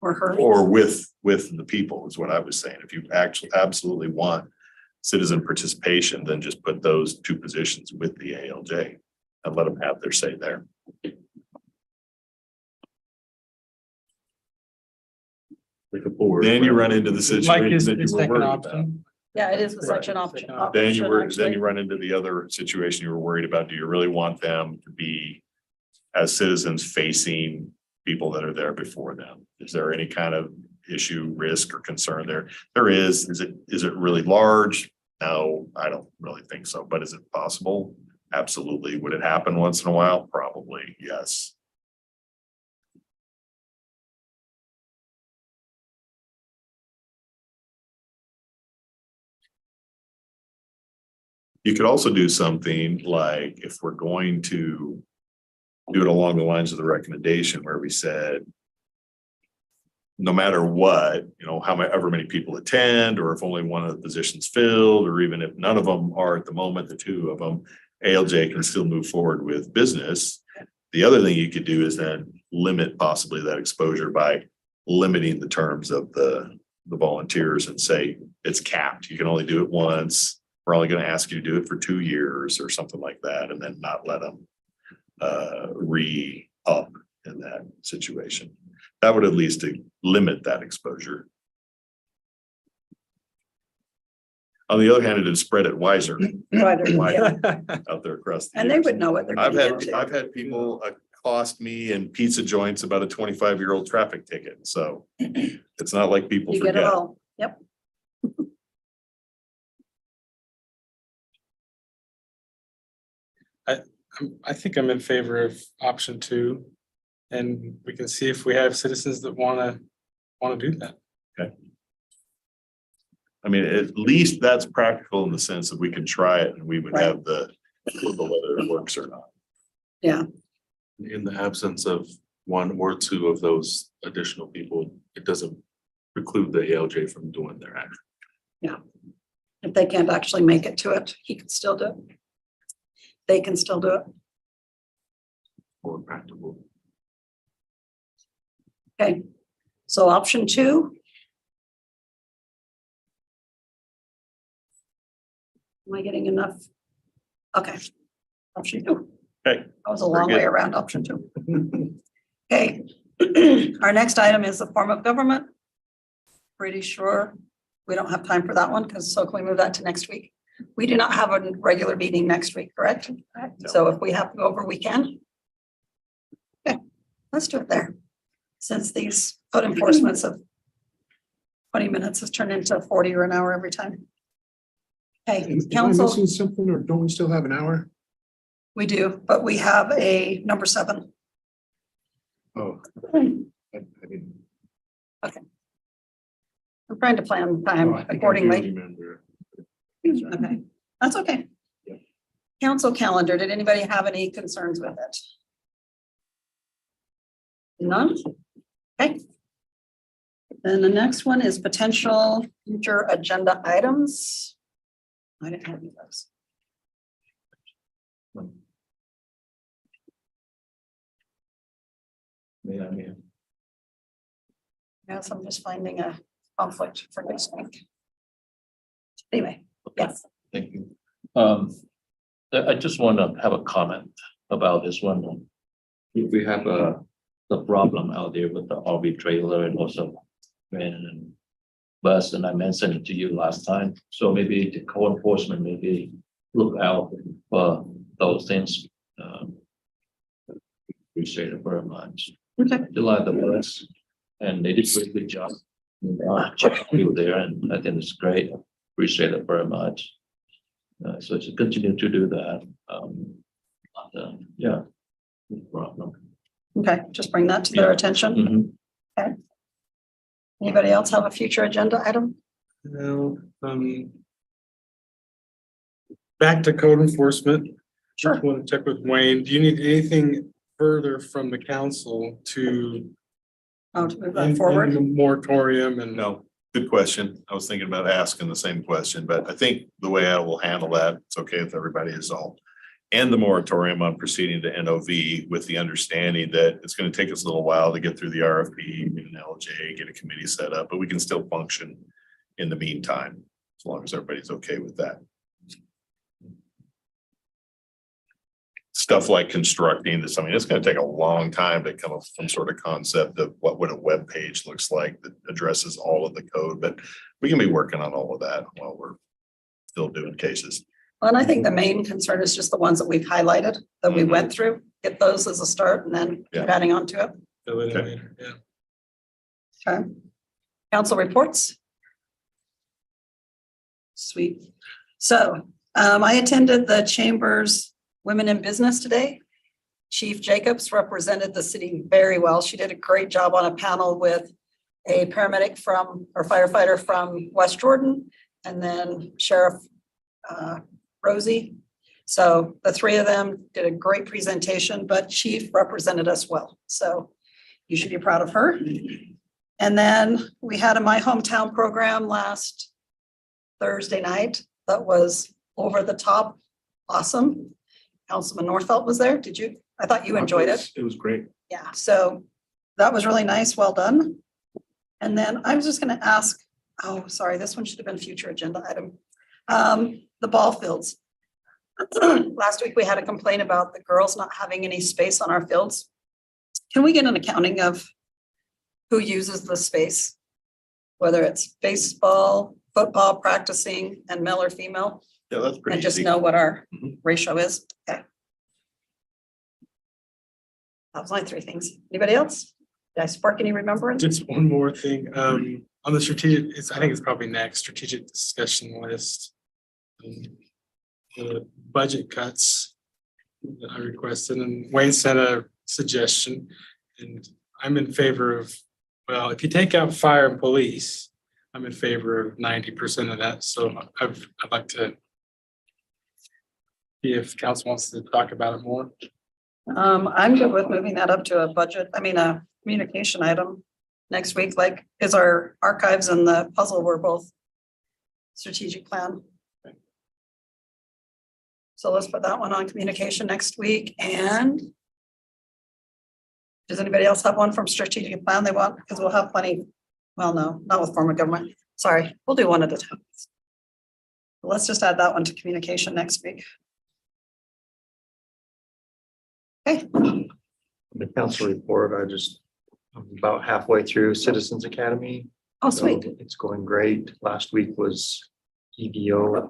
Or her. Or with the people is what I was saying. If you actually absolutely want citizen participation, then just put those 2 positions with the ALJ and let them have their say there. Like a board. Then you run into the Like situation his that you were second worried about. option. Yeah, it is the Right. second option. Second option. Then you actually. run into the other situation you were worried about. Do you really want them to be as citizens facing people that are there before them? Is there any kind of issue, risk or concern there? There is. Is it really large? No, I don't really think so. But is it possible? Absolutely. Would it happen once in a while? Probably, yes. You could also do something like, if we're going to do it along the lines of the recommendation where we said, no matter what, however many people attend, or if only one of the positions filled, or even if none of them are at the moment, the 2 of them, ALJ can still move forward with business. The other thing you could do is then limit possibly that exposure by limiting the terms of the volunteers and say it's capped. You can only do it once. We're only going to ask you to do it for 2 years or something like that, and then not let them re-up in that situation. That would at least limit that exposure. On the other hand, it'd spread it wiser Right, yeah. out there across the And they years. would know what they're I've getting had, into. I've had people cost me and pizza joints about a 25-year-old traffic ticket. So it's not like people You get it forget. all. Yep. I think I'm in favor of option 2. And we can see if we have citizens that wanna do that. I mean, at least that's practical in the sense that we can try it and we would Right. have the whether it works or not. In the absence of one or two of those additional people, it doesn't preclude the ALJ from doing their action. If they can't actually make it to it, he can still do it. They can still do it. Or practical. Okay, so option 2. Am I getting enough? Okay. Option 2. Okay. That was a long Very way good. around option 2. Okay. Our next item is the form of government. Pretty sure we don't have time for that one, because so can we move that to next week? We do not have a regular meeting next week, correct? So if we have to go over, we can. Okay, let's do it there. Since these code enforcements of 20 minutes has turned into 40 or an hour every time. Okay, Am I council, missing something or don't we still have an hour? we do, but we have a number 7. Oh, I didn't. I'm trying to plan Oh, time I think I do accordingly. remember. Okay, that's okay. Yeah. Council calendar, did anybody have any concerns with it? None? Okay. Then the next one is potential future agenda items. I didn't have any of those. Yeah. Yes, I'm just finding a conflict for next week. Anyway, yes, Thank you. I just want to have a comment about this one. We have the problem out there with the RV trailer and also van and bus, and I mentioned it to you last time. So maybe the code enforcement maybe look out for those things. Appreciate it very much. okay, July the bus, and they did a really good job. Check you there, and I think it's great. Appreciate it very much. So to continue to do that. Yeah. No problem. okay, just bring that to their attention. Mhm. Anybody else have a future agenda item? No, back to code enforcement. Sure. Just want to check with Wayne. Do you need anything further from the council to Oh, to move end that forward? the moratorium and No, good question. I was thinking about asking the same question, but I think the way I will handle that, it's okay if everybody is all. And the moratorium on proceeding to NOV with the understanding that it's going to take us a little while to get through the RFP, get an LJ, get a committee set up, but we can still function in the meantime, as long as everybody's okay with that. Stuff like constructing this, I mean, it's gonna take a long time to come up with some sort of concept of what a web page looks like that addresses all of the code, but we can be working on all of that while we're still doing cases. Well, and I think the main concern is just the ones that we've highlighted, that we went through, get those as a start and then keep Yeah. adding on to it. fill it in Okay. later? Yeah. Okay. Council reports? Sweet. So I attended the Chamber's Women in Business today. Chief Jacobs represented the city very well. She did a great job on a panel with a paramedic from, or firefighter from West Jordan, and then Sheriff Rosie. So the 3 of them did a great presentation, but Chief represented us well. So you should be proud of her. And then we had a My Hometown program last Thursday night that was over the top awesome. Councilman Norfelt was there. Did you? I thought you enjoyed it. It was great. Yeah, so that was really nice. Well done. And then I was just gonna ask, oh, sorry, this one should have been future agenda item. The ball fields. Last week, we had a complaint about the girls not having any space on our fields. Can we get an accounting of who uses the space? Whether it's baseball, football practicing, and male or female, Yeah, that's pretty and just easy. know what our Mhm. ratio is. Okay. That was my 3 things. Anybody else? Did I spark any remembrance? Just one more thing, on the strategic, I think it's probably next, strategic discussion list. The budget cuts that I requested, and Wayne sent a suggestion, and I'm in favor of, well, if you take out fire and police, I'm in favor of 90% of that, so I'd like to see if council wants to talk about it more. I'm good with moving that up to a budget, a communication item next week, like, is our archives and the puzzle were both strategic plan. So let's put that one on communication next week. And does anybody else have one from strategic plan they want? Because we'll have plenty. Well, no, not with form of government. Sorry, we'll do one at a time. Let's just add that one to communication next week. Okay, The council report, I'm about halfway through Citizens Academy. oh, So sweet. it's going great. Last week was EVO.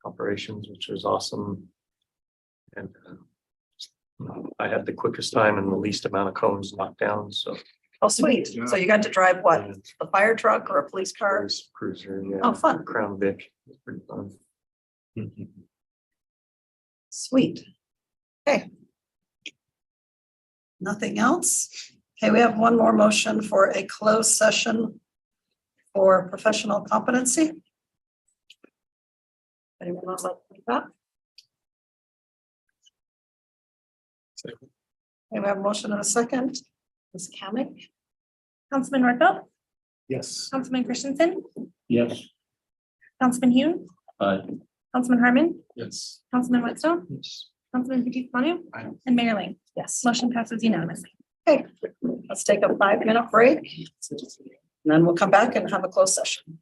Operations, which was awesome. And I had the quickest time and the least amount of cones knocked down, so. Oh, sweet. So you got to drive what? A fire truck or a police car? Cruiser, yeah. Oh, fun. Crown Vic, it's pretty fun. Sweet. Okay. Nothing else? Okay, we have one more motion for a closed session for professional competency. Anyone want to look that? Okay, we have a motion and a second. Ms. Kamic? Councilman Nordfelt, Yes. Councilman Christensen, Yes. Councilman Hune, Councilman Harmon, Yes. Councilman Whitstone, Councilman Fitzie Umanu, Aye. and Mayor Ling. Yes. Motion passes unanimously. Okay, let's take a 5-minute break. And then we'll come back and have a closed session.